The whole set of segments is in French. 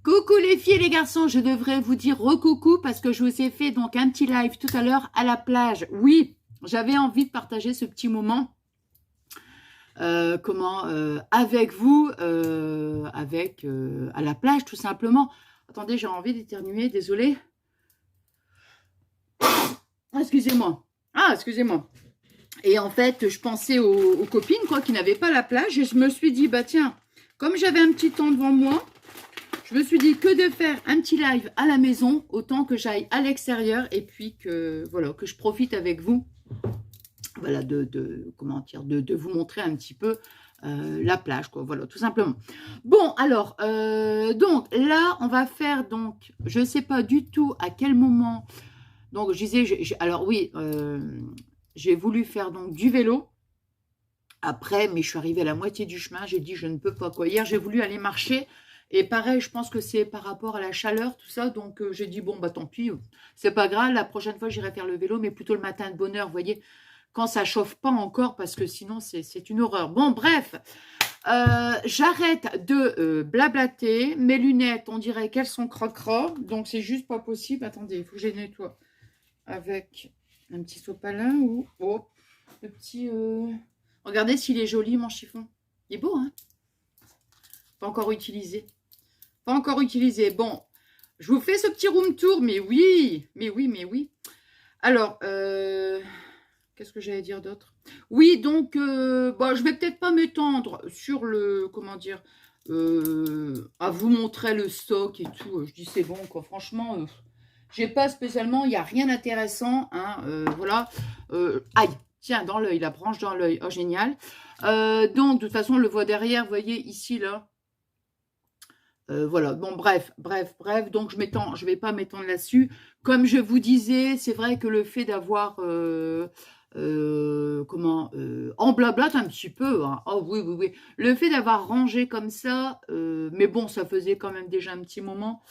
Coucou les filles et les garçons, je devrais vous dire recoucou parce que je vous ai fait donc un petit live tout à l'heure à la plage. Oui, j'avais envie de partager ce petit moment avec vous, à la plage tout simplement. Attendez, j'ai envie d'éternuer, désolé. Excusez-moi. Excusez-moi. Et en fait, je pensais aux copines quoi qui n'avaient pas la plage et je me suis dit bah tiens, comme j'avais un petit temps devant moi. Je me suis dit que de faire un petit live à la maison, autant que j'aille à l'extérieur et puis que voilà que je profite avec vous, voilà de vous montrer un petit peu la plage quoi, voilà tout simplement. Bon alors donc là on va faire donc je sais pas du tout à quel moment donc je disais alors oui j'ai voulu faire donc du vélo. Après, mais je suis arrivée à la moitié du chemin, j'ai dit je ne peux pas quoi. Hier, j'ai voulu aller marcher et pareil, je pense que c'est par rapport à la chaleur, tout ça. Donc, j'ai dit bon, bah tant pis, c'est pas grave. La prochaine fois, j'irai faire le vélo, mais plutôt le matin de bonne heure, vous voyez, quand ça chauffe pas encore, parce que sinon, c'est une horreur. Bon, bref, j'arrête de blablater. Mes lunettes, on dirait qu'elles sont crocra, donc c'est juste pas possible. Attendez, il faut que je les nettoie avec un petit sopalin ou le petit... Regardez s'il est joli, mon chiffon. Il est beau, hein? Pas encore utilisé. Pas encore utilisé. Bon, je vous fais ce petit room tour, mais oui. Mais oui, mais oui. Alors, qu'est-ce que j'allais dire d'autre? Oui, donc, bon, je vais peut-être pas m'étendre sur le, comment dire, à vous montrer le stock et tout. Je dis c'est bon, quoi. Franchement, j'ai pas spécialement, il n'y a rien d'intéressant, hein, voilà. Aïe, tiens, dans l'œil, la branche dans l'œil, oh génial. Donc, de toute façon, on le voit derrière, vous voyez, ici, là. Voilà, bon, bref, donc je vais pas m'étendre là-dessus. Comme je vous disais, c'est vrai que le fait d'avoir, en blablate un petit peu, hein. Oh oui, oui, oui, le fait d'avoir rangé comme ça, mais bon, ça faisait quand même déjà un petit moment,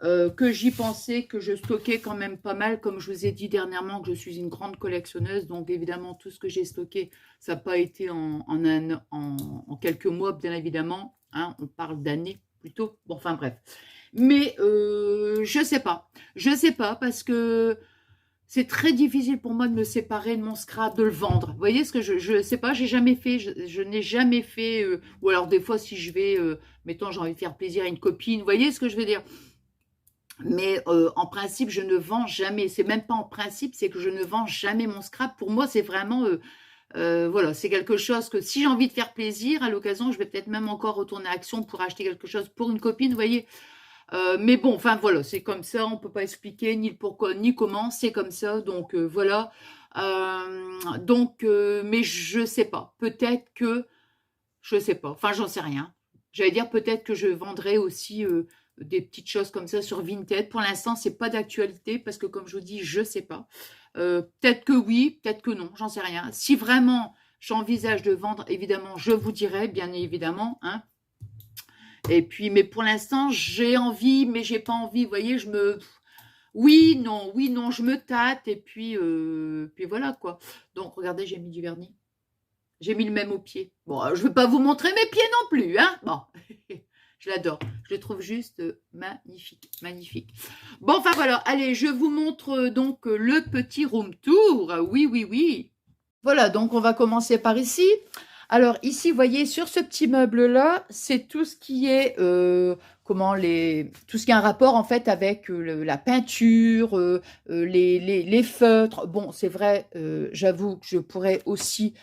que j'y pensais, que je stockais quand même pas mal, comme je vous ai dit dernièrement que je suis une grande collectionneuse, donc évidemment tout ce que j'ai stocké, ça n'a pas été en quelques mois, bien évidemment, hein, on parle d'années plutôt, bon enfin bref. Mais je sais pas parce que c'est très difficile pour moi de me séparer de mon scrap, de le vendre. Vous voyez ce que je sais pas, j'ai jamais fait, je n'ai jamais fait, ou alors des fois si je vais, mettons j'ai envie de faire plaisir à une copine, vous voyez ce que je veux dire? Mais en principe, je ne vends jamais. C'est même pas en principe, c'est que je ne vends jamais mon scrap. Pour moi, c'est vraiment, voilà, c'est quelque chose que si j'ai envie de faire plaisir, à l'occasion, je vais peut-être même encore retourner à Action pour acheter quelque chose pour une copine, vous voyez. Mais bon, enfin voilà, c'est comme ça, on peut pas expliquer ni le pourquoi ni comment, c'est comme ça, donc voilà. Mais je sais pas. Peut-être que, je sais pas. Enfin, j'en sais rien. J'allais dire peut-être que je vendrai aussi des petites choses comme ça sur Vinted. Pour l'instant, c'est pas d'actualité parce que comme je vous dis, je sais pas. Peut-être que oui, peut-être que non, j'en sais rien. Si vraiment j'envisage de vendre, évidemment, je vous dirai, bien évidemment, hein. Et puis, mais pour l'instant, j'ai envie, mais j'ai pas envie. Vous voyez, oui, non, je me tâte et puis voilà quoi. Donc, regardez, j'ai mis du vernis. J'ai mis le même au pied. Bon, je ne vais pas vous montrer mes pieds non plus, hein. Bon, je l'adore. Je le trouve juste magnifique, magnifique. Bon, enfin voilà. Allez, je vous montre donc le petit room tour. Oui, oui, oui. Voilà, donc on va commencer par ici. Alors ici, vous voyez, sur ce petit meuble-là, c'est tout ce qui est, tout ce qui a un rapport en fait avec la peinture, les feutres. Bon, c'est vrai, j'avoue que je pourrais aussi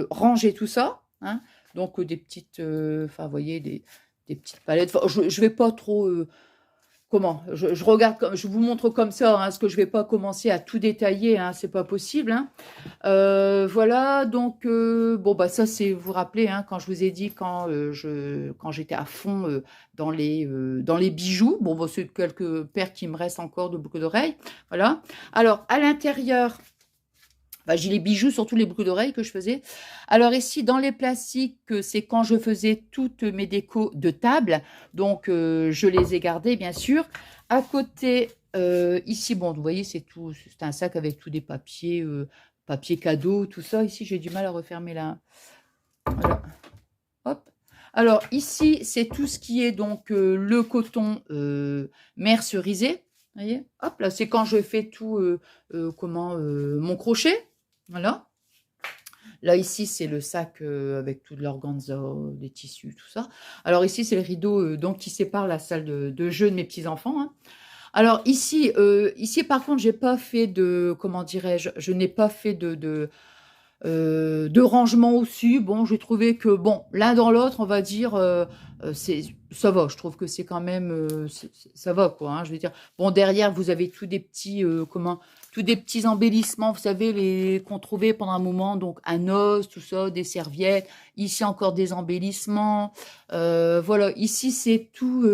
ranger tout ça, hein. Donc des petites, enfin, vous voyez, des petites palettes. Enfin, je vais pas trop, je regarde, je vous montre comme ça, hein, parce que je vais pas commencer à tout détailler, hein, c'est pas possible, hein. Voilà, donc bon bah ça c'est, vous vous rappelez, hein, quand je vous ai dit quand j'étais à fond dans les bijoux. Bon bah, c'est quelques paires qui me restent encore de boucles d'oreilles. Voilà. Alors à l'intérieur, bah, j'ai les bijoux, surtout les boucles d'oreilles que je faisais. Alors ici, dans les plastiques, c'est quand je faisais toutes mes décos de table. Donc, je les ai gardés, bien sûr. À côté, ici, bon, vous voyez, c'est tout. C'est un sac avec tous des papiers, papier cadeau, tout ça. Ici, j'ai du mal à refermer la... Voilà. Hop. Alors, ici, c'est tout ce qui est donc le coton mercerisé. Vous voyez? Hop, là, c'est quand je fais tout, mon crochet. Voilà. Là, ici, c'est le sac avec tout de l'organza, des tissus, tout ça. Alors, ici, c'est le rideau donc qui sépare la salle de jeu de mes petits-enfants. Hein. Alors, ici, par contre, j'ai pas fait de, comment dirais-je, je n'ai pas fait de rangement aussi. Bon, j'ai trouvé que, bon, l'un dans l'autre, on va dire, ça va. Je trouve que c'est quand même, ça va, quoi. Hein, je veux dire, bon, derrière, vous avez tous des petits, tous des petits embellissements, vous savez, les qu'on trouvait pendant un moment, donc un os, tout ça, des serviettes. Ici, encore des embellissements. Voilà, ici, c'est tout...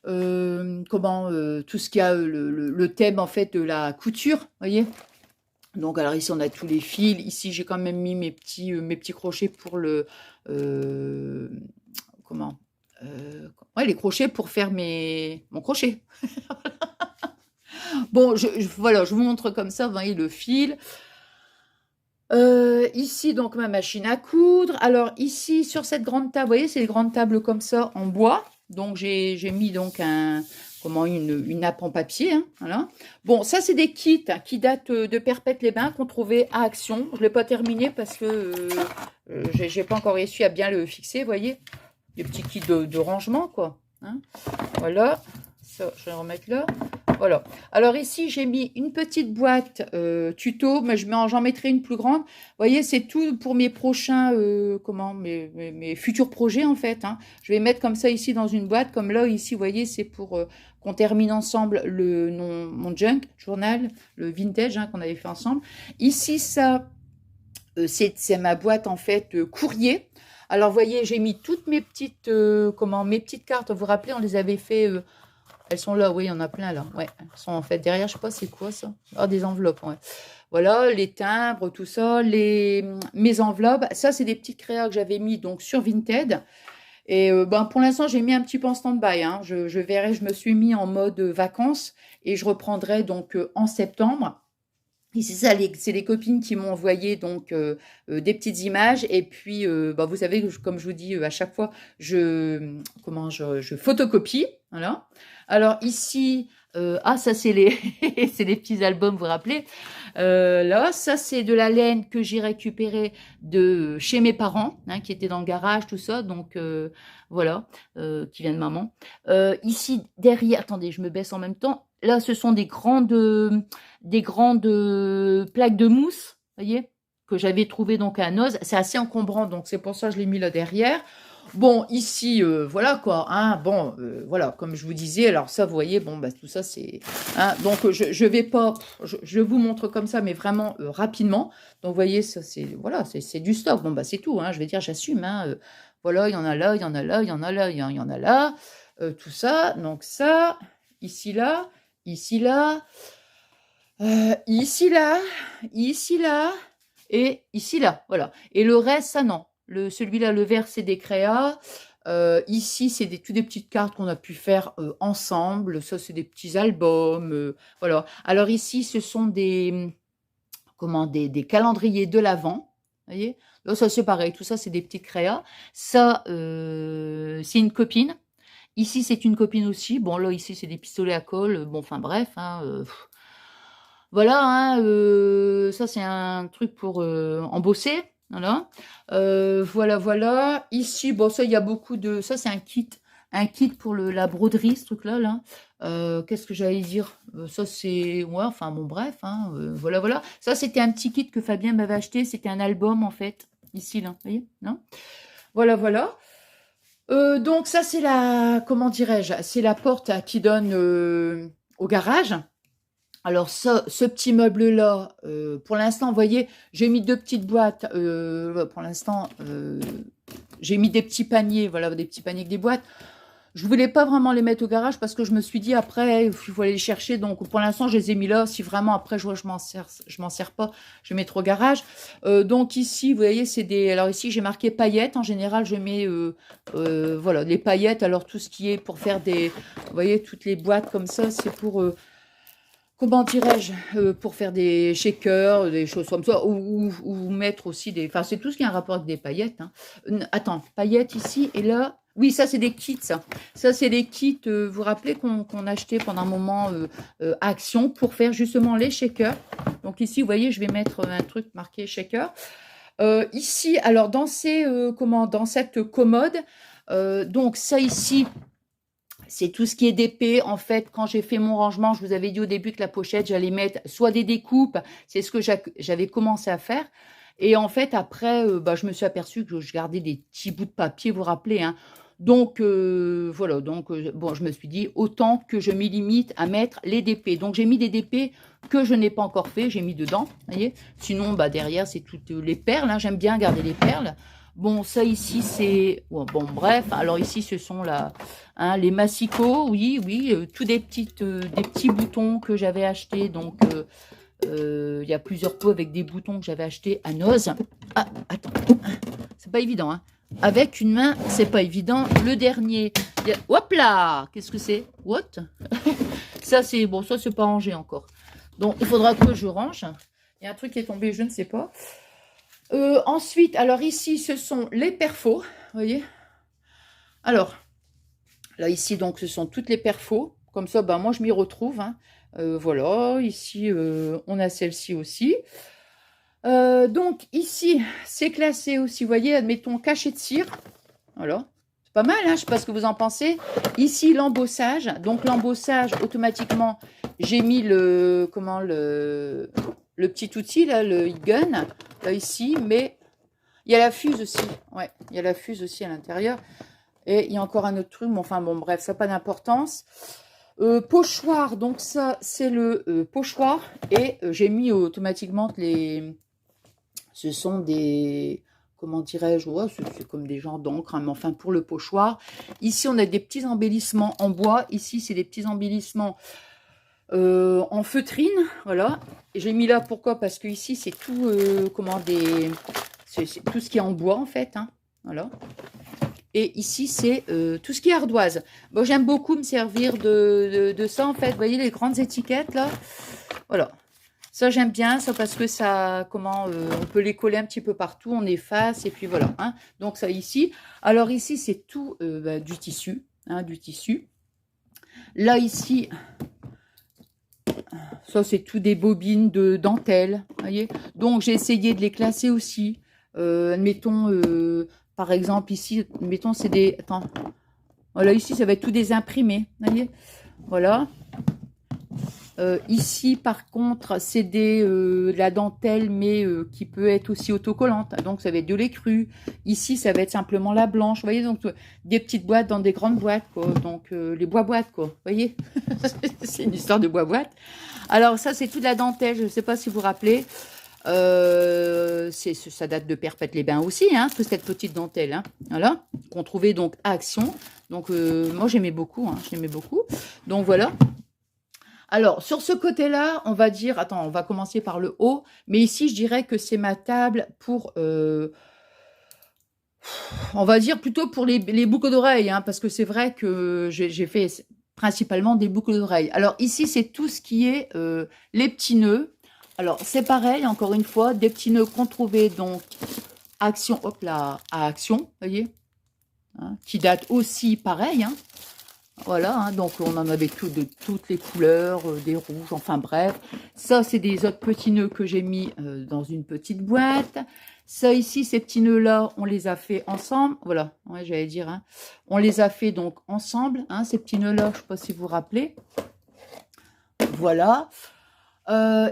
tout ce qu'il y a, le thème en fait de la couture, voyez. Donc alors ici on a tous les fils, ici j'ai quand même mis mes petits crochets pour le, comment, ouais, les crochets pour faire mon crochet. Bon, voilà, je vous montre comme ça, vous voyez le fil. Ici donc ma machine à coudre. Alors ici sur cette grande table, vous voyez, c'est des grandes tables comme ça en bois. Donc j'ai mis donc une nappe en papier. Hein, voilà. Bon, ça c'est des kits hein, qui datent de Perpète-les-Bains qu'on trouvait à Action. Je ne l'ai pas terminé parce que j'ai pas encore réussi à bien le fixer, vous voyez. Des petits kits de rangement, quoi. Hein. Voilà. Ça, je vais remettre là. Voilà. Alors ici, j'ai mis une petite boîte tuto, mais j'en mettrai une plus grande. Vous voyez, c'est tout pour mes prochains, mes futurs projets en fait. Hein. Je vais mettre comme ça ici dans une boîte, comme là ici, vous voyez, c'est pour qu'on termine ensemble mon junk journal, le vintage hein, qu'on avait fait ensemble. Ici, ça, c'est ma boîte en fait courrier. Alors, vous voyez, j'ai mis toutes mes petites, mes petites cartes. Vous vous rappelez, on les avait fait. Elles sont là, oui, il y en a plein là. Ouais, elles sont en fait derrière, je sais pas c'est quoi ça. Ah, des enveloppes, ouais. Voilà, les timbres, tout ça, mes enveloppes. Ça, c'est des petites créas que j'avais mis donc sur Vinted. Et pour l'instant, j'ai mis un petit peu en stand-by. Hein. Je verrai, je me suis mis en mode vacances et je reprendrai donc en septembre. Et c'est ça, c'est les copines qui m'ont envoyé donc des petites images. Et puis, vous savez, comme je vous dis à chaque fois, je photocopie. Voilà. Alors ici, ça c'est c'est les petits albums, vous vous rappelez. Là, ça c'est de la laine que j'ai récupérée de chez mes parents, hein, qui était dans le garage, tout ça. Donc voilà, qui vient de maman. Ici derrière, attendez, je me baisse en même temps. Là, ce sont des grandes plaques de mousse, voyez, que j'avais trouvé donc à Noz. C'est assez encombrant, donc c'est pour ça que je l'ai mis là derrière. Bon, ici, voilà quoi, hein, bon, voilà, comme je vous disais, alors ça, vous voyez, bon, tout ça, c'est... Hein, donc, je vais pas... Je vous montre comme ça, mais vraiment rapidement. Donc, vous voyez, ça, c'est... Voilà, c'est du stock. Bon, c'est tout, hein, je vais dire, j'assume, hein. Voilà, il y en a là, il y en a là, il y en a là, il y en a là. Tout ça, donc ça, ici, là, ici, là, ici, là, ici, là, et ici, là, voilà. Et le reste, ça, non. Celui-là, le vert, c'est des créas. Ici, c'est toutes des petites cartes qu'on a pu faire ensemble. Ça, c'est des petits albums. Voilà. Alors ici, ce sont des calendriers de l'Avent. Vous voyez? Là, ça, c'est pareil. Tout ça, c'est des petites créas. Ça, c'est une copine. Ici, c'est une copine aussi. Bon, là, ici, c'est des pistolets à colle. Bon, enfin, bref. Hein, voilà. Hein, ça, c'est un truc pour embosser. Voilà. Voilà. Ici, bon, ça, il y a beaucoup de... Ça, c'est un kit pour la broderie, ce truc-là. Là. Qu'est-ce que j'allais dire? Ça, c'est... Ouais, enfin, bon, bref. Hein, voilà. Ça, c'était un petit kit que Fabien m'avait acheté. C'était un album, en fait. Ici, là. Vous voyez? Non? Voilà. Donc, ça, c'est la... Comment dirais-je? C'est la porte qui donne au garage. Alors, ce petit meuble-là, pour l'instant, vous voyez, j'ai mis 2 petites boîtes. Pour l'instant, j'ai mis des petits paniers, voilà, des petits paniers avec des boîtes. Je voulais pas vraiment les mettre au garage parce que je me suis dit, après, il faut aller les chercher. Donc, pour l'instant, je les ai mis là. Si vraiment, après, je m'en sers pas, je vais mettre au garage. Donc, ici, vous voyez, c'est des... Alors, ici, j'ai marqué paillettes. En général, je mets, voilà, les paillettes. Alors, tout ce qui est pour faire des... Vous voyez, toutes les boîtes comme ça, c'est pour... comment dirais-je, pour faire des shakers, des choses comme ça, ou mettre aussi des... Enfin, c'est tout ce qui a un rapport avec des paillettes. Hein. Attends, paillettes ici, et là... Oui, ça, c'est des kits, ça. Ça, c'est des kits, vous vous rappelez qu'on achetait pendant un moment à Action pour faire justement les shakers. Donc ici, vous voyez, je vais mettre un truc marqué shaker. Ici, alors, dans dans cette commode, donc ça ici... C'est tout ce qui est d'épée. En fait, quand j'ai fait mon rangement, je vous avais dit au début que la pochette, j'allais mettre soit des découpes. C'est ce que j'avais commencé à faire. Et en fait, après, je me suis aperçue que je gardais des petits bouts de papier, vous vous rappelez. Hein. Donc, voilà. Donc, bon, je me suis dit, autant que je m'y limite à mettre les DP. Donc, j'ai mis des DP que je n'ai pas encore fait. J'ai mis dedans, vous voyez. Sinon, derrière, c'est toutes les perles. Hein. J'aime bien garder les perles. Bon, ça ici, c'est... Bon, bref, alors ici, ce sont les massicots, oui, tous des petits boutons que j'avais achetés. Donc, il y a plusieurs pots avec des boutons que j'avais achetés à Noz. Ah, attends, c'est pas évident, hein. Avec une main, c'est pas évident. Le dernier, hop là, qu'est-ce que c'est? What? Ça, c'est... Bon, ça, c'est pas rangé encore. Donc, il faudra que je range. Il y a un truc qui est tombé, je ne sais pas. Ensuite, alors ici, ce sont les perfos, vous voyez. Alors, là, ici, donc, ce sont toutes les perfos. Comme ça, moi, je m'y retrouve. Hein. Voilà, ici, on a celle-ci aussi. Donc, ici, c'est classé aussi, vous voyez, admettons, cachet de cire. Voilà, c'est pas mal, hein, je sais pas ce que vous en pensez. Ici, l'embossage. Donc, l'embossage, automatiquement, j'ai mis le petit outil, là, le gun. Là, ici, mais il y a la fuse aussi. Ouais, il y a la fuse aussi à l'intérieur. Et il y a encore un autre truc, mais enfin, bon, bref, ça n'a pas d'importance. Pochoir, donc ça, c'est le pochoir. Et j'ai mis automatiquement ce sont des... Comment dirais-je? Ouais, c'est comme des genres d'encre, hein, mais enfin, pour le pochoir. Ici, on a des petits embellissements en bois. Ici, c'est des petits embellissements en feutrine, voilà. J'ai mis là, pourquoi? Parce que ici, c'est tout, c'est tout ce qui est en bois, en fait, hein, voilà. Et ici, c'est tout ce qui est ardoise. Bon, j'aime beaucoup me servir de ça, en fait. Vous voyez les grandes étiquettes, là? Voilà. Ça, j'aime bien, ça, parce que ça, on peut les coller un petit peu partout, on efface, et puis voilà. Hein. Donc, ça, ici. Alors, ici, c'est tout du tissu, hein, du tissu. Là, ici... Ça, c'est tout des bobines de dentelle, voyez. Donc, j'ai essayé de les classer aussi. Admettons, par exemple, ici, admettons, c'est des... Attends. Voilà, ici, ça va être tout des imprimés, voyez. Voilà. Ici, par contre, c'est de la dentelle, mais qui peut être aussi autocollante. Donc, ça va être de l'écru. Ici, ça va être simplement la blanche. Vous voyez, donc, des petites boîtes dans des grandes boîtes, quoi. Donc, les bois-boîtes, quoi. Vous voyez. C'est une histoire de bois-boîte. Alors, ça, c'est toute la dentelle. Je ne sais pas si vous vous rappelez. Ça date de Perpète-les-Bains aussi, hein, toute cette petite dentelle. Hein, voilà. Qu'on trouvait donc à Action. Donc, moi, j'aimais beaucoup. Hein, j'aimais beaucoup. Donc, voilà. Alors, sur ce côté-là, on va dire... Attends, on va commencer par le haut. Mais ici, je dirais que c'est ma table pour... on va dire plutôt pour les boucles d'oreilles. Hein, parce que c'est vrai que j'ai fait principalement des boucles d'oreilles. Alors, ici, c'est tout ce qui est les petits nœuds. Alors, c'est pareil, encore une fois, des petits nœuds qu'on trouvait donc Action, hop là, à Action, vous voyez, hein, qui datent aussi pareil, hein. Voilà, hein, donc on en avait de toutes les couleurs, des rouges, enfin bref. Ça, c'est des autres petits nœuds que j'ai mis dans une petite boîte. Ça ici, ces petits nœuds-là, on les a fait ensemble. Voilà, ouais, j'allais dire, hein. On les a fait donc ensemble, hein, ces petits nœuds-là, je ne sais pas si vous vous rappelez. Voilà.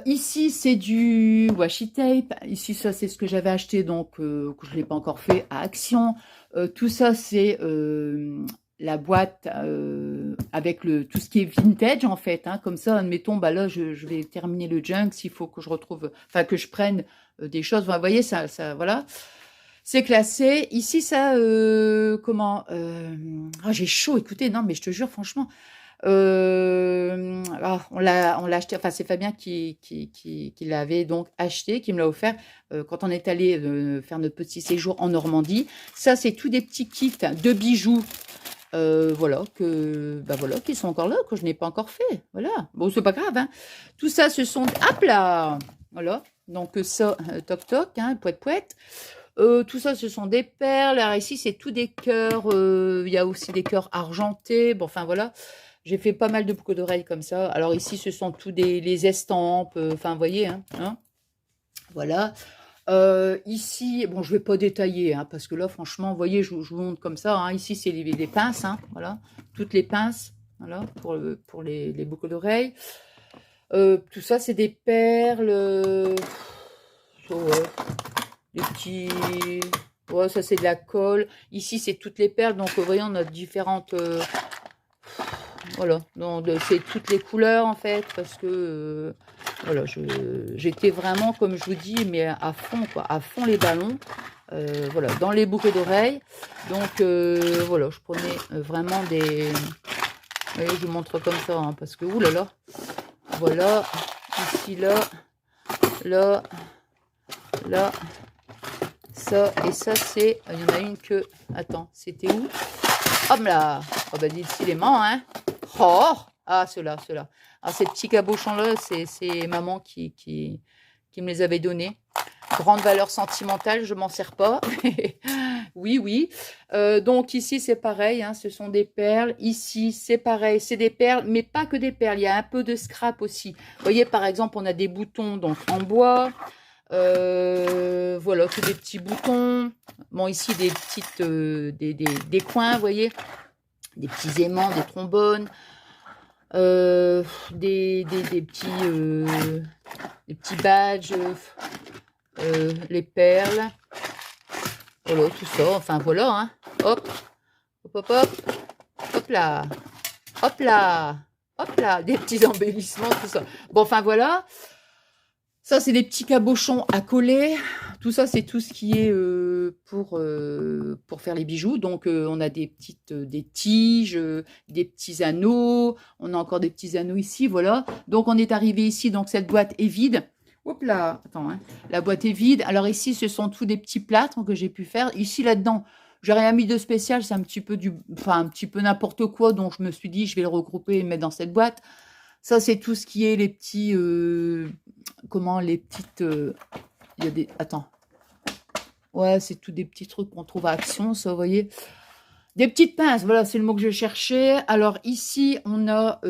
Ici, c'est du washi tape. Ici, ça, c'est ce que j'avais acheté, donc que je ne l'ai pas encore fait à Action. Tout ça, c'est la boîte avec tout ce qui est vintage, en fait. Hein. Comme ça, admettons, là, je vais terminer le junk s'il faut que je retrouve... Enfin, que je prenne des choses. Vous voyez, ça voilà. C'est classé. Ici, ça... j'ai chaud, écoutez. Non, mais je te jure, franchement... on l'a acheté, enfin c'est Fabien qui l'avait donc acheté, qui me l'a offert quand on est allé faire notre petit séjour en Normandie. Ça, c'est tous des petits kits de bijoux. Voilà, voilà, qui sont encore là, que je n'ai pas encore fait. Voilà. Bon, c'est pas grave, hein. Tout ça, ce sont... Hop là! Voilà. Donc ça, toc toc, hein, pouet pouet. Tout ça, ce sont des perles. Alors ici, c'est tout des cœurs. Il y a aussi des cœurs argentés. Bon, enfin voilà. J'ai fait pas mal de boucles d'oreilles comme ça. Alors ici, ce sont tous les estampes. Enfin, vous voyez, hein. Voilà. Ici, bon, je vais pas détailler, hein, parce que là, franchement, vous voyez, je vous montre comme ça. Hein. Ici, c'est les pinces, hein, voilà. Toutes les pinces, voilà, pour les boucles d'oreilles. Tout ça, c'est des perles. Ouais, des petits... Ouais, ça, c'est de la colle. Ici, c'est toutes les perles. Donc, vous voyez, on a différentes... voilà, c'est toutes les couleurs, en fait, parce que... voilà, j'étais vraiment, comme je vous dis, mais à fond, quoi, à fond les ballons. Voilà, dans les boucles d'oreilles. Donc, voilà, je prenais vraiment des... Vous voyez, je vous montre comme ça, hein, parce que, oulala, voilà, ici, là, là, ça, et ça, c'est... Il y en a une que... Attends, c'était où? Hop là! Oh, bah, décidément, hein! Oh! Ah, ceux-là. Alors, ces petits cabochons-là, c'est maman qui me les avait donnés. Grande valeur sentimentale, je m'en sers pas. Oui. Donc, ici, c'est pareil, hein, ce sont des perles. Ici, c'est pareil, c'est des perles, mais pas que des perles. Il y a un peu de scrap aussi. Vous voyez, par exemple, on a des boutons donc en bois. Voilà, que des petits boutons. Bon, ici, des petites... des coins, vous voyez. Des petits aimants, des trombones. Des petits badges, les perles, voilà, tout ça, enfin voilà, hein. Hop, hop là, hop là, des petits embellissements, tout ça. Bon, enfin voilà, ça c'est des petits cabochons à coller. Tout ça, c'est tout ce qui est pour faire les bijoux. Donc, on a des tiges, des petits anneaux. On a encore des petits anneaux ici, voilà. Donc, on est arrivé ici. Donc, cette boîte est vide. Hop là, attends, hein. La boîte est vide. Alors, ici, ce sont tous des petits plâtres que j'ai pu faire. Ici, là-dedans, j'ai rien mis de spécial. C'est un petit peu un petit peu n'importe quoi. Donc, je me suis dit, je vais le regrouper et le mettre dans cette boîte. Ça, c'est tout ce qui est les petits... les petites... il y a des... Attends. Ouais, c'est tous des petits trucs qu'on trouve à Action, ça, vous voyez. Des petites pinces, voilà, c'est le mot que je cherchais. Alors, ici, on a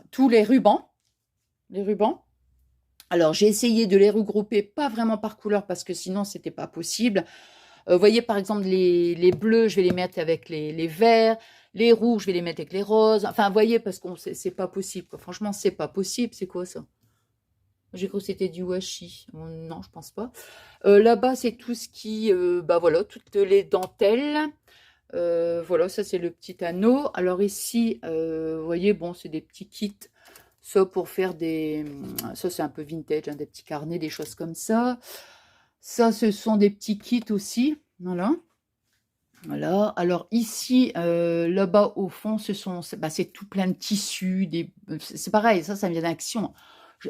tous les rubans. Alors, j'ai essayé de les regrouper, pas vraiment par couleur, parce que sinon, c'était pas possible. Vous voyez, par exemple, les bleus, je vais les mettre avec les verts. Les rouges, je vais les mettre avec les roses. Enfin, vous voyez, parce que c'est pas possible, quoi. Franchement, c'est pas possible. C'est quoi, ça? J'ai cru que c'était du washi. Non, je pense pas. Là-bas, c'est tout ce qui... voilà, toutes les dentelles. Voilà, ça, c'est le petit anneau. Alors ici, vous voyez, bon, c'est des petits kits. Ça, pour faire des... Ça, c'est un peu vintage, hein, des petits carnets, des choses comme ça. Ça, ce sont des petits kits aussi. Voilà. Voilà. Alors ici, là-bas, au fond, c'est tout plein de tissus. C'est pareil, ça vient d'Action.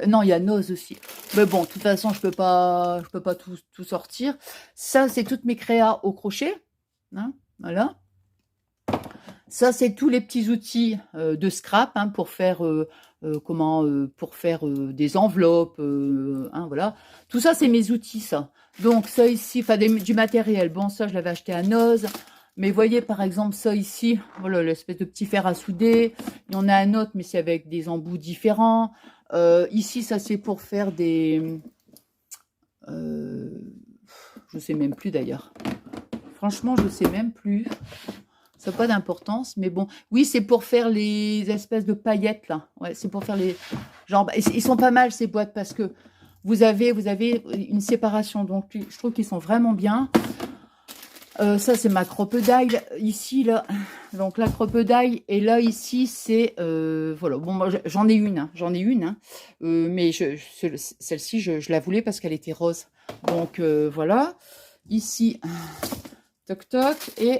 Non, il y a Noz aussi. Mais bon, de toute façon, je peux pas tout sortir. Ça, c'est toutes mes créas au crochet. Hein, voilà. Ça, c'est tous les petits outils de scrap, hein, pour faire des enveloppes. Hein, voilà. Tout ça, c'est mes outils, ça. Donc, ça ici, enfin, du matériel. Bon, ça, je l'avais acheté à Noz. Mais voyez, par exemple, ça ici, voilà, l'espèce de petit fer à souder. Il y en a un autre, mais c'est avec des embouts différents. Ici, ça, c'est pour faire des... je sais même plus, d'ailleurs. Franchement, je sais même plus. Ça n'a pas d'importance, mais bon. Oui, c'est pour faire les espèces de paillettes, là. Ouais, c'est pour faire les... Genre, ils sont pas mal, ces boîtes, parce que vous avez une séparation. Donc, je trouve qu'ils sont vraiment bien. Ça, c'est ma crocodile. Ici, là, donc la crocodile. Et là, ici, c'est... voilà, bon, moi, j'en ai une. Hein. Mais celle-ci, je la voulais parce qu'elle était rose. Donc, voilà. Ici, toc toc. Et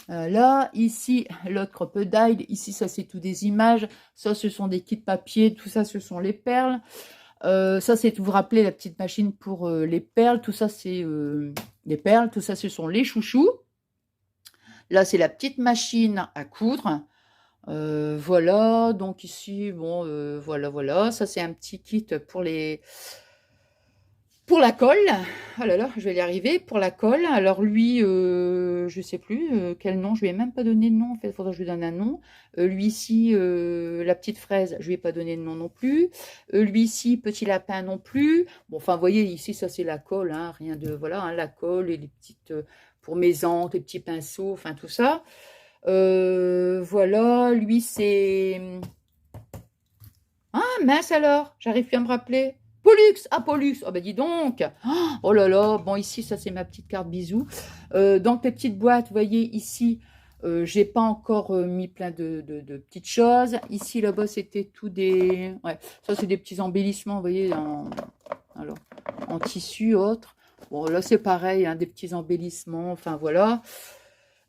là, ici, l'autre crocodile. Ici, ça, c'est tout des images. Ça, ce sont des kits papier. Tout ça, ce sont les perles. Ça, c'est, vous vous rappelez, la petite machine pour les perles. Tout ça, c'est les perles. Tout ça, ce sont les chouchous. Là, c'est la petite machine à coudre. Voilà, donc ici, bon, voilà. Ça, c'est un petit kit pour la colle. Oh là là, je vais y arriver. Pour la colle. Alors lui, je sais plus quel nom. Je lui ai même pas donné de nom. En fait, il faudra que je lui donne un nom. Lui ici, la petite fraise, je lui ai pas donné de nom non plus. Lui ici, petit lapin non plus. Bon, enfin, vous voyez, ici, ça c'est la colle. Hein, rien de... Voilà, hein, la colle et les petites... pour mes encres, les petits pinceaux, enfin tout ça. Voilà, lui c'est... Ah mince alors, j'arrive plus à me rappeler. Pollux, ah Pollux, oh ben dis donc. Oh là là, bon ici ça c'est ma petite carte bisous. Donc les petites boîtes, vous voyez ici, j'ai pas encore mis plein de petites choses. Ici là-bas c'était tout des... Ouais, ça c'est des petits embellissements, vous voyez, alors, en tissu autre. Bon là c'est pareil, hein, des petits embellissements, enfin voilà.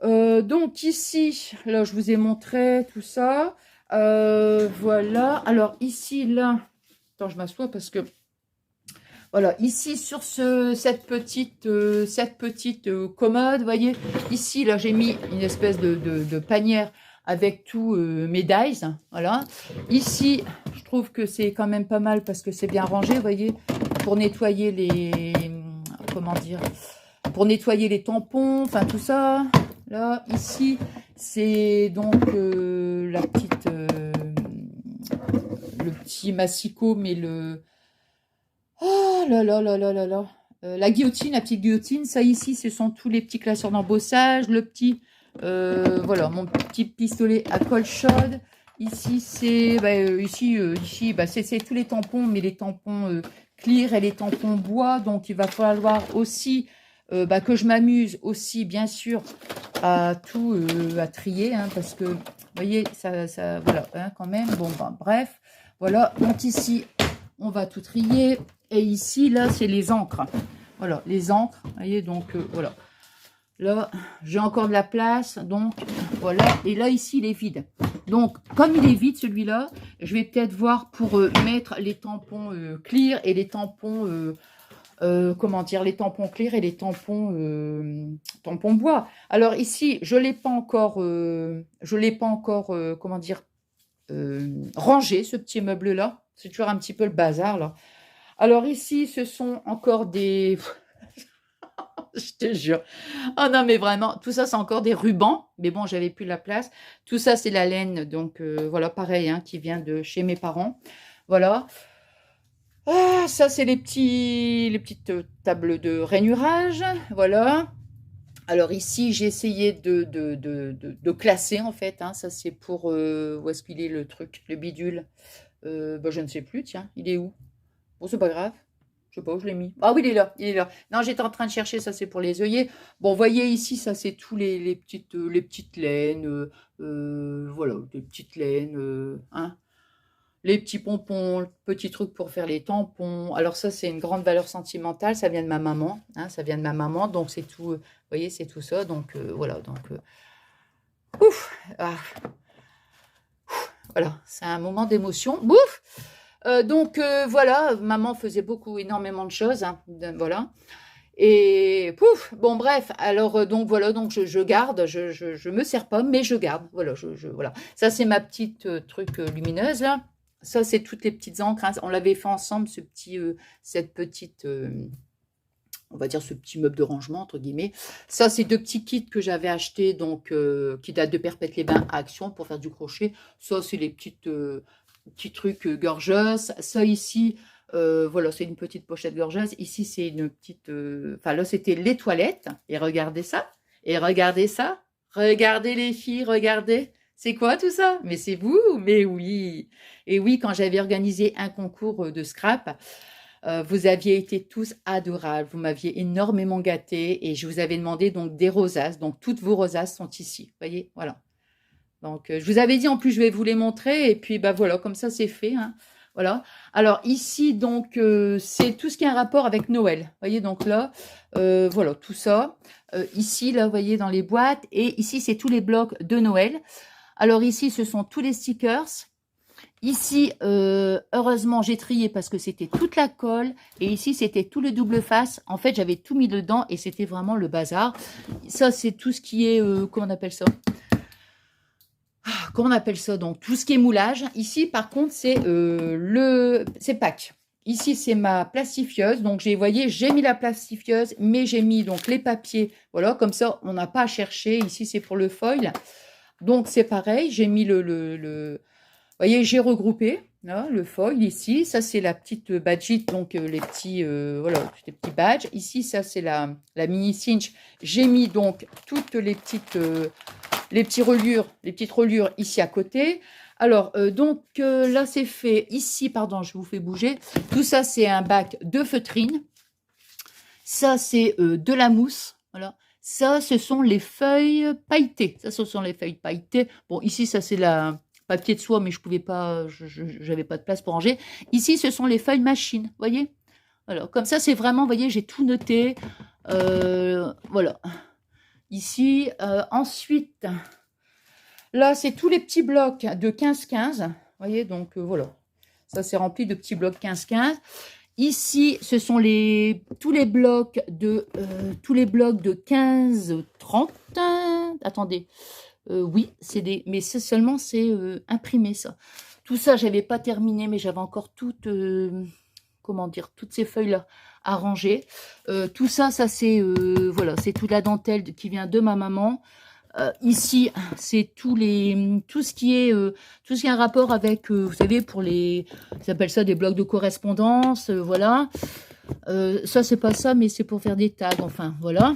Donc ici, là je vous ai montré tout ça. Voilà. Alors ici, là, attends, je m'assois parce que voilà, ici sur cette petite commode, vous voyez, ici là j'ai mis une espèce de panière avec tous mes dies. Voilà. Ici, je trouve que c'est quand même pas mal parce que c'est bien rangé, vous voyez, pour nettoyer les, comment dire, pour nettoyer les tampons, enfin tout ça. Là, ici, c'est donc la petite, le petit massicot, mais le... Oh là là là là là là. La guillotine, la petite guillotine. Ça ici, ce sont tous les petits classeurs d'embossage. Le petit, voilà, mon petit pistolet à colle chaude. Ici, c'est, ici, bah, c'est tous les tampons, mais les tampons clear et les tampons bois. Donc, il va falloir aussi que je m'amuse aussi, bien sûr, à tout à trier, hein, parce que, vous voyez, ça voilà, hein, quand même. Bon, ben, bref, voilà. Donc ici, on va tout trier. Et ici, là, c'est les encres. Voilà, les encres, vous voyez, donc, voilà. Là, j'ai encore de la place, donc, voilà. Et là, ici, il est vide. Donc, comme il est vide, celui-là, je vais peut-être voir pour mettre les tampons clear et les tampons... comment dire, les tampons clear et les tampons bois. Alors ici, je l'ai pas encore, comment dire, rangé, ce petit meuble-là. C'est toujours un petit peu le bazar, là. Alors ici, ce sont encore des... Je te jure. Oh non, mais vraiment, tout ça, c'est encore des rubans. Mais bon, j'avais plus la place. Tout ça, c'est la laine, donc voilà, pareil, hein, qui vient de chez mes parents. Voilà. Ah, ça, c'est les petites tables de rainurage. Voilà. Alors ici, j'ai essayé de classer, en fait. Hein. Ça, c'est pour... où est-ce qu'il est, le truc, le bidule? Je ne sais plus, tiens. Il est où? Bon, c'est pas grave. Je sais pas où je l'ai mis. Ah oui, il est là, il est là. Non, j'étais en train de chercher, ça c'est pour les œillets. Bon, voyez ici, ça c'est tous les petites laines. Voilà, des petites laines. Hein. Les petits pompons, petits trucs pour faire les tampons. Alors ça, c'est une grande valeur sentimentale. Ça vient de ma maman. Hein, ça vient de ma maman. Donc c'est tout, vous voyez, c'est tout ça. Donc voilà, donc... ouf, ah, voilà, c'est un moment d'émotion. Bouf. Donc voilà, maman faisait énormément de choses, hein, voilà. Et pouf, bon bref, alors donc voilà, donc je garde, je me sers pas, mais je garde, voilà, voilà. Ça c'est ma petite truc lumineuse là. Ça c'est toutes les petites encres, hein. On l'avait fait ensemble, cette petite, on va dire ce petit meuble de rangement entre guillemets. Ça c'est deux petits kits que j'avais achetés, donc qui datent de Perpète les Bains à Action pour faire du crochet. Ça c'est les petits trucs gorgeuse. Ça ici, voilà, c'est une petite pochette gorgeuse. Ici, c'est une petite... Enfin, là, c'était les toilettes. Et regardez ça. Et regardez ça. Regardez les filles, regardez. C'est quoi tout ça? Mais c'est vous? Mais oui. Et oui, quand j'avais organisé un concours de scrap, vous aviez été tous adorables. Vous m'aviez énormément gâté et je vous avais demandé donc des rosaces. Donc, toutes vos rosaces sont ici. Vous voyez? Voilà. Donc, je vous avais dit, en plus, je vais vous les montrer. Et puis, bah voilà, comme ça, c'est fait. Hein. Voilà. Alors, ici, donc, c'est tout ce qui a un rapport avec Noël. Vous voyez, donc là, voilà, tout ça. Ici, là, vous voyez, dans les boîtes. Et ici, c'est tous les blocs de Noël. Alors, ici, ce sont tous les stickers. Ici, heureusement, j'ai trié parce que c'était toute la colle. Et ici, c'était tout le double face. En fait, j'avais tout mis dedans et c'était vraiment le bazar. Ça, c'est tout ce qui est... comment on appelle ça? Comment on appelle ça? Donc, tout ce qui est moulage. Ici, par contre, c'est c'est Pâques. Ici, c'est ma plastifieuse. Donc, vous voyez, j'ai mis la plastifieuse, mais j'ai mis donc les papiers. Voilà, comme ça, on n'a pas à chercher. Ici, c'est pour le foil. Donc, c'est pareil. J'ai mis vous voyez, j'ai regroupé là, le foil ici. Ça, c'est la petite badgite, donc les petits, voilà, les petits badges. Ici, ça, c'est la mini cinch. J'ai mis donc toutes les petites, les petites reliures ici à côté. Alors, donc là, c'est fait. Ici, pardon, je vous fais bouger. Tout ça, c'est un bac de feutrine. Ça, c'est de la mousse. Voilà. Ça, ce sont les feuilles pailletées. Ça, ce sont les feuilles pailletées. Bon, ici, ça, c'est la papier de soie, mais je pouvais pas, j'avais pas de place pour ranger. Ici, ce sont les feuilles machine, voyez. Alors, comme ça, c'est vraiment, voyez, j'ai tout noté. Voilà. Ici, ensuite, là, c'est tous les petits blocs de 15-15. Voyez, donc voilà. Ça, c'est rempli de petits blocs 15-15. Ici, ce sont tous les blocs de 15-30. Attendez. Oui, mais seulement c'est imprimé ça. Tout ça, j'avais pas terminé, mais j'avais encore comment dire, toutes ces feuilles-là à ranger. Tout ça, c'est voilà, c'est toute la dentelle qui vient de ma maman. Ici, c'est tout ce qui est un rapport avec, vous savez, pour ils appellent ça des blocs de correspondance, voilà. Ça, c'est pas ça, mais c'est pour faire des tags, enfin, voilà.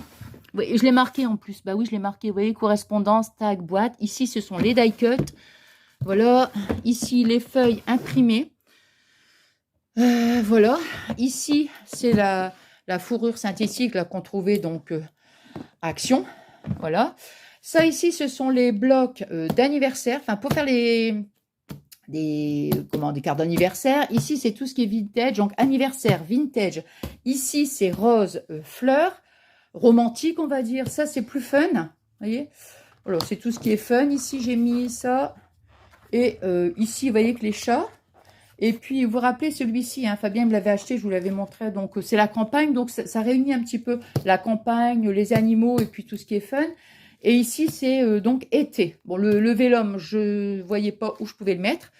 Oui, je l'ai marqué en plus. Bah oui, je l'ai marqué. Vous voyez, correspondance, tag, boîte. Ici, ce sont les die cut. Voilà. Ici, les feuilles imprimées. Voilà. Ici, c'est la fourrure synthétique qu'on trouvait donc à Action. Voilà. Ça ici, ce sont les blocs d'anniversaire. Enfin, pour faire des cartes d'anniversaire. Ici, c'est tout ce qui est vintage. Donc, anniversaire, vintage. Ici, c'est rose, fleurs. Romantique, on va dire. Ça, c'est plus fun. Vous voyez? Alors, c'est tout ce qui est fun. Ici, j'ai mis ça. Et ici, vous voyez que les chats. Et puis, vous vous rappelez celui-ci, hein, Fabien me l'avait acheté, je vous l'avais montré. Donc, c'est la campagne. Donc, ça réunit un petit peu la campagne, les animaux et puis tout ce qui est fun. Et ici, c'est donc été. Bon, le vélum, je ne voyais pas où je pouvais le mettre.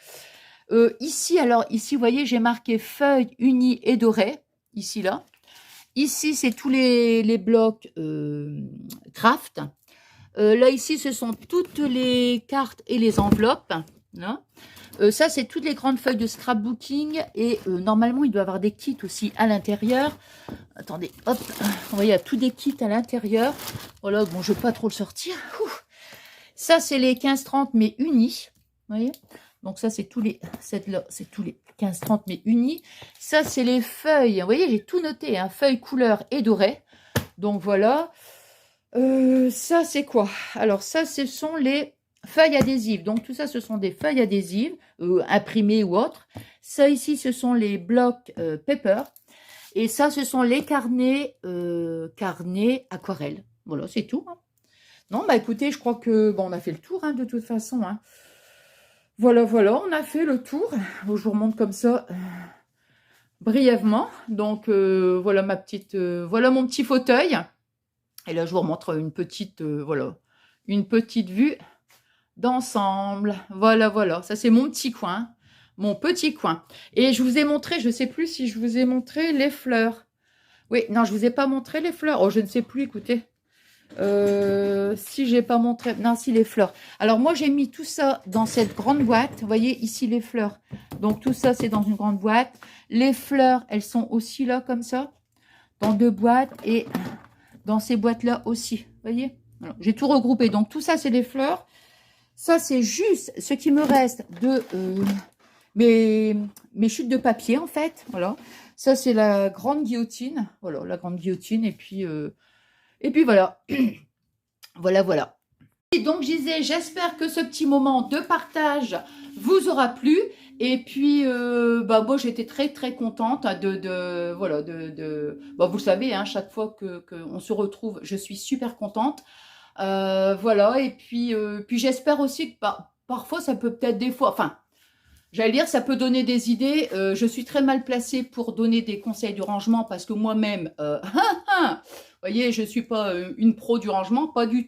Ici, vous voyez, j'ai marqué feuilles unies et dorées. Ici, là. Ici, c'est tous les blocs craft. Là, ici, ce sont toutes les cartes et les enveloppes. Là. Ça, c'est toutes les grandes feuilles de scrapbooking. Et normalement, il doit y avoir des kits aussi à l'intérieur. Attendez, hop. Vous voyez, il y a tous des kits à l'intérieur. Voilà, bon, je ne veux pas trop le sortir. Ça, c'est les 15-30, mais unis. Vous voyez? Donc, ça, c'est tous les... Cette-là, c'est tous les 15-30, mais unis. Ça, c'est les feuilles. Vous voyez, j'ai tout noté. Hein, feuilles couleur et dorées. Donc, voilà. Ça, c'est quoi? Alors, ça, ce sont les feuilles adhésives. Donc, tout ça, ce sont des feuilles adhésives, imprimées ou autres. Ça, ici, ce sont les blocs paper. Et ça, ce sont les carnets aquarelles. Voilà, c'est tout. Hein. Non, bah écoutez, je crois que bon, on a fait le tour, hein, de toute façon. Hein. Voilà, on a fait le tour. Je vous remonte comme ça brièvement. Donc, voilà ma petite, voilà mon petit fauteuil. Et là, je vous remontre une petite, voilà, une petite vue d'ensemble. Voilà. Ça, c'est mon petit coin. Mon petit coin. Et je vous ai montré, je ne sais plus si je vous ai montré les fleurs. Oui, non, je ne vous ai pas montré les fleurs. Oh, je ne sais plus, écoutez. Si j'ai pas montré... Non, si, les fleurs. Alors, moi, j'ai mis tout ça dans cette grande boîte. Vous voyez, ici, les fleurs. Donc, tout ça, c'est dans une grande boîte. Les fleurs, elles sont aussi là, comme ça. Dans 2 boîtes. Et dans ces boîtes-là aussi. Vous voyez, j'ai tout regroupé. Donc, tout ça, c'est les fleurs. Ça, c'est juste ce qui me reste de mes chutes de papier, en fait. Voilà. Ça, c'est la grande guillotine. Voilà, la grande guillotine. Et puis voilà. voilà. Et donc, je disais, j'espère que ce petit moment de partage vous aura plu. Et puis, bah, moi, j'étais très, très contente voilà, bah, vous le savez, hein, chaque fois qu'on se retrouve, je suis super contente. Voilà, et puis j'espère aussi que parfois, ça peut peut-être des fois, enfin, J'allais dire, ça peut donner des idées. Je suis très mal placée pour donner des conseils du rangement parce que moi-même, vous voyez, je ne suis pas une pro du rangement, pas du tout.